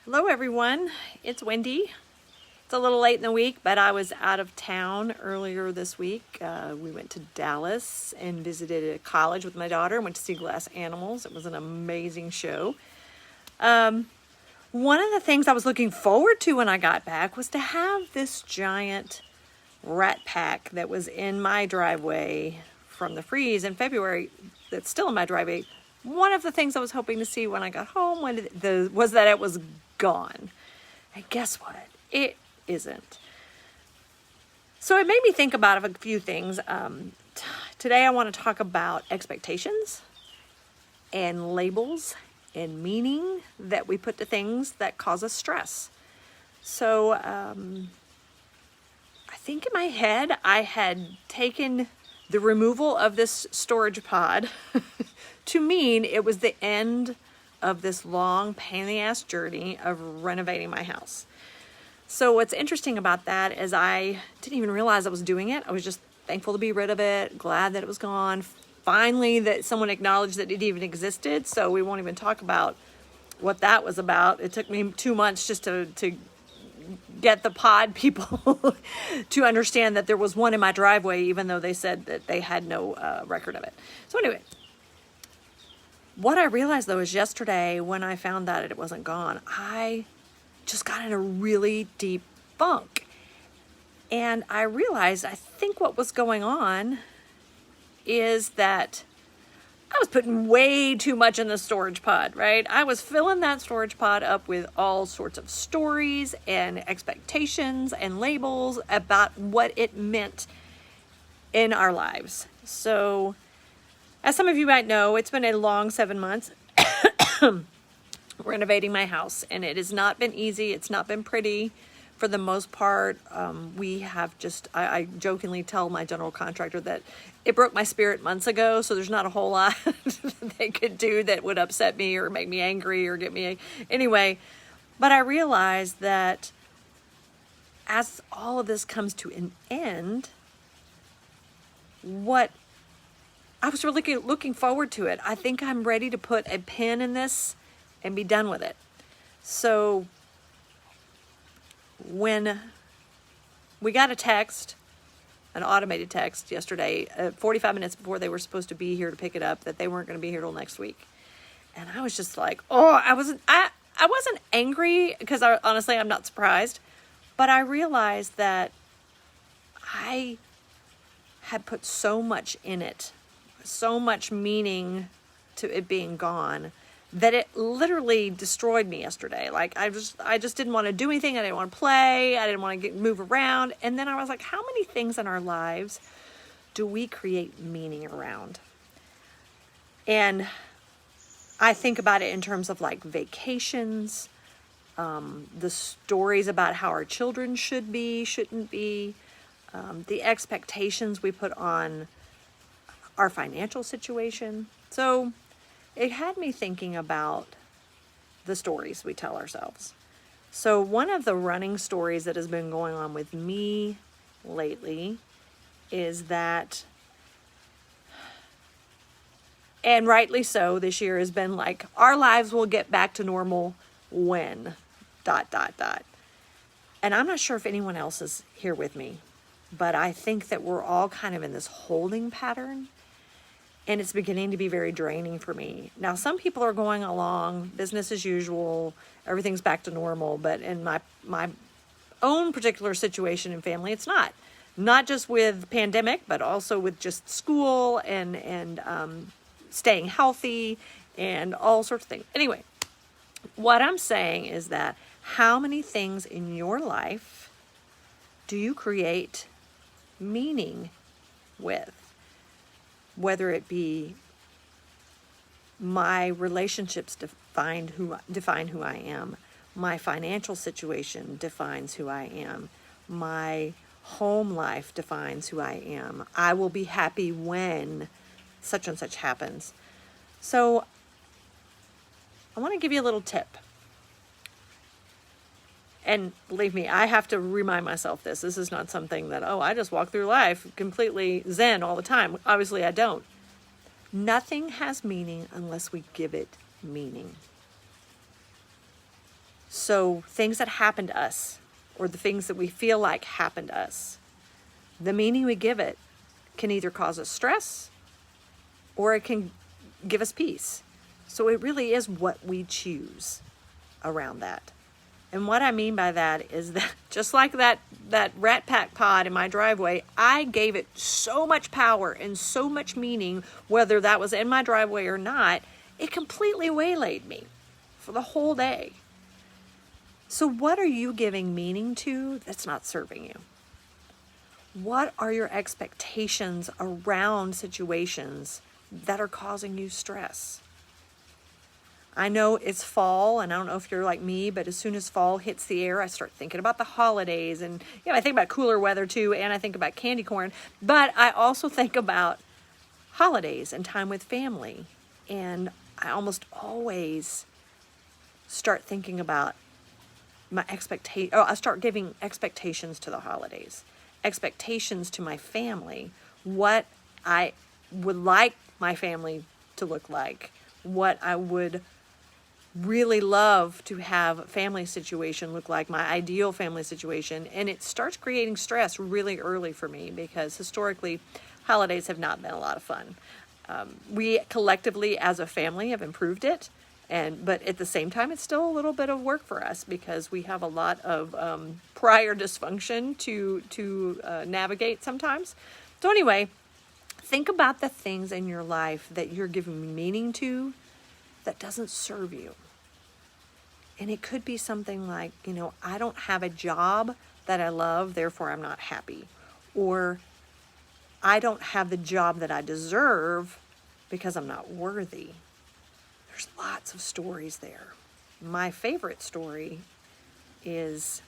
Hello everyone, it's Wendy. It's a little late in the week, but I was out of town earlier this week. We went to Dallas and visited a college with my daughter and went to see Glass Animals. It was an amazing show. One of the things I was looking forward to when I got back was to have this giant rat pack that was in my driveway from the freeze in February that's still in my driveway. One of the things I was hoping to see when I got home was that it was gone. And guess what? It isn't. So it made me think about a few things. Today I want to talk about expectations and labels and meaning that we put to things that cause us stress. So I think in my head I had taken the removal of this storage pod to mean it was the end of this long pain in the ass journey of renovating my house. So what's interesting about that is I didn't even realize I was doing it. I was just thankful to be rid of it, glad that it was gone. Finally, that someone acknowledged that it even existed. So we won't even talk about what that was about. It took me 2 months just to get the pod people to understand that there was one in my driveway, even though they said that they had no record of it. So anyway, what I realized though is yesterday when I found that it wasn't gone, I just got in a really deep funk. And I realized, I think what was going on is that I was putting way too much in the storage pod, right? I was filling that storage pod up with all sorts of stories and expectations and labels about what it meant in our lives. So, as some of you might know, it's been a long 7 months renovating my house, and it has not been easy. It's not been pretty for the most part. We have I jokingly tell my general contractor that it broke my spirit months ago, so there's not a whole lot they could do that would upset me or make me angry or get me anyway. But I realized that as all of this comes to an end, what I was really looking forward to it. I think I'm ready to put a pin in this and be done with it. So when we got a text, an automated text yesterday, 45 minutes before they were supposed to be here to pick it up, that they weren't going to be here till next week. And I was just like, I wasn't angry because honestly, I'm not surprised, but I realized that I had put so much in it, so much meaning to it being gone, that it literally destroyed me yesterday. Like I just didn't want to do anything. I didn't want to play. I didn't want to move around. And then I was like, how many things in our lives do we create meaning around? And I think about it in terms of like vacations, the stories about how our children should be, shouldn't be, the expectations we put on our financial situation. So it had me thinking about the stories we tell ourselves. So one of the running stories that has been going on with me lately is that, and rightly so, this year has been like, our lives will get back to normal when ... And I'm not sure if anyone else is here with me, but I think that we're all kind of in this holding pattern. And it's beginning to be very draining for me. Now, some people are going along, business as usual, everything's back to normal. But in my own particular situation and family, it's not. Not just with pandemic, but also with just school and staying healthy and all sorts of things. Anyway, what I'm saying is that how many things in your life do you create meaning with? Whether it be my relationships define who I am, my financial situation defines who I am, my home life defines who I am. I will be happy when such and such happens. So I want to give you a little tip. And believe me, I have to remind myself this. This is not something that, I just walk through life completely zen all the time. Obviously, I don't. Nothing has meaning unless we give it meaning. So things that happen to us, or the things that we feel like happen to us, the meaning we give it can either cause us stress or it can give us peace. So it really is what we choose around that. And what I mean by that is that just like that Rat Pack pod in my driveway, I gave it so much power and so much meaning, whether that was in my driveway or not, it completely waylaid me for the whole day. So what are you giving meaning to that's not serving you? What are your expectations around situations that are causing you stress? I know it's fall, and I don't know if you're like me, but as soon as fall hits the air, I start thinking about the holidays, and I think about cooler weather too, and I think about candy corn, but I also think about holidays and time with family, and I almost always start thinking about my I start giving expectations to the holidays, expectations to my family, what I would like my family to look like, what I would really love to have a family situation look like, my ideal family situation. And it starts creating stress really early for me because historically holidays have not been a lot of fun. We collectively as a family have improved it, but at the same time it's still a little bit of work for us because we have a lot of prior dysfunction to navigate sometimes. So anyway, think about the things in your life that you're giving meaning to that doesn't serve you. And it could be something like, I don't have a job that I love, therefore I'm not happy. Or I don't have the job that I deserve because I'm not worthy. There's lots of stories there. My favorite story is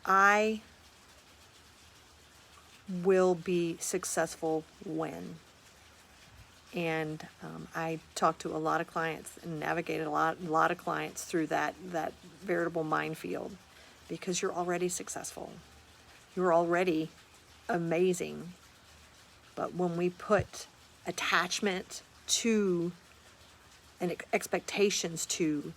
I will be successful when. And I talked to a lot of clients and navigated a lot of clients through that veritable minefield because you're already successful. You're already amazing. But when we put attachment to and expectations to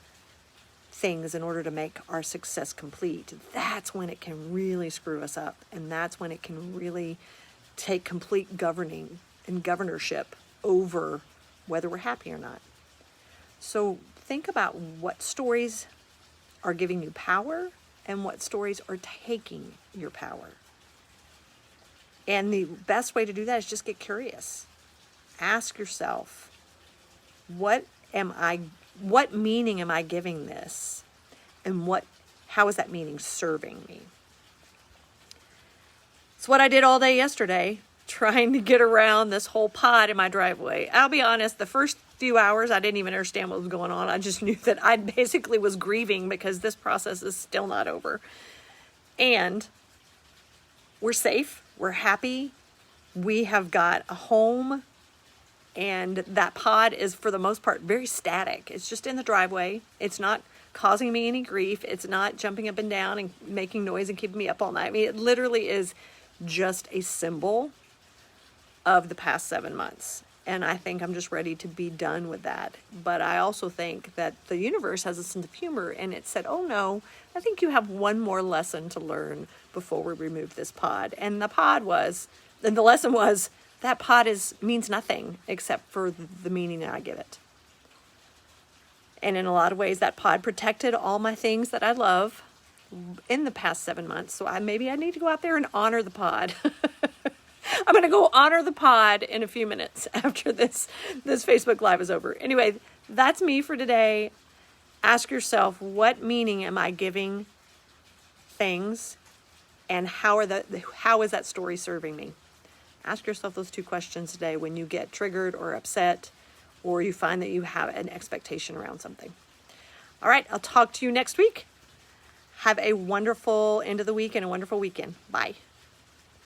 things in order to make our success complete, that's when it can really screw us up. And that's when it can really take complete governing and governorship over whether we're happy or not. So think about what stories are giving you power and what stories are taking your power. And the best way to do that is just get curious. Ask yourself, what meaning am I giving this? And how is that meaning serving me? It's what I did all day yesterday, trying to get around this whole pod in my driveway. I'll be honest, the first few hours, I didn't even understand what was going on. I just knew that I basically was grieving because this process is still not over. And we're safe. We're happy. We have got a home. And that pod is, for the most part, very static. It's just in the driveway. It's not causing me any grief. It's not jumping up and down and making noise and keeping me up all night. I mean, it literally is just a symbol of the past 7 months. And I think I'm just ready to be done with that. But I also think that the universe has a sense of humor, and it said, oh no, I think you have one more lesson to learn before we remove this pod. And the lesson was, that pod means nothing except for the meaning that I give it. And in a lot of ways, that pod protected all my things that I love in the past 7 months. So maybe I need to go out there and honor the pod. I'm going to go honor the pod in a few minutes after this Facebook Live is over. Anyway, that's me for today. Ask yourself, what meaning am I giving things, and how is that story serving me? Ask yourself those two questions today when you get triggered or upset, or you find that you have an expectation around something. All right, I'll talk to you next week. Have a wonderful end of the week and a wonderful weekend. Bye.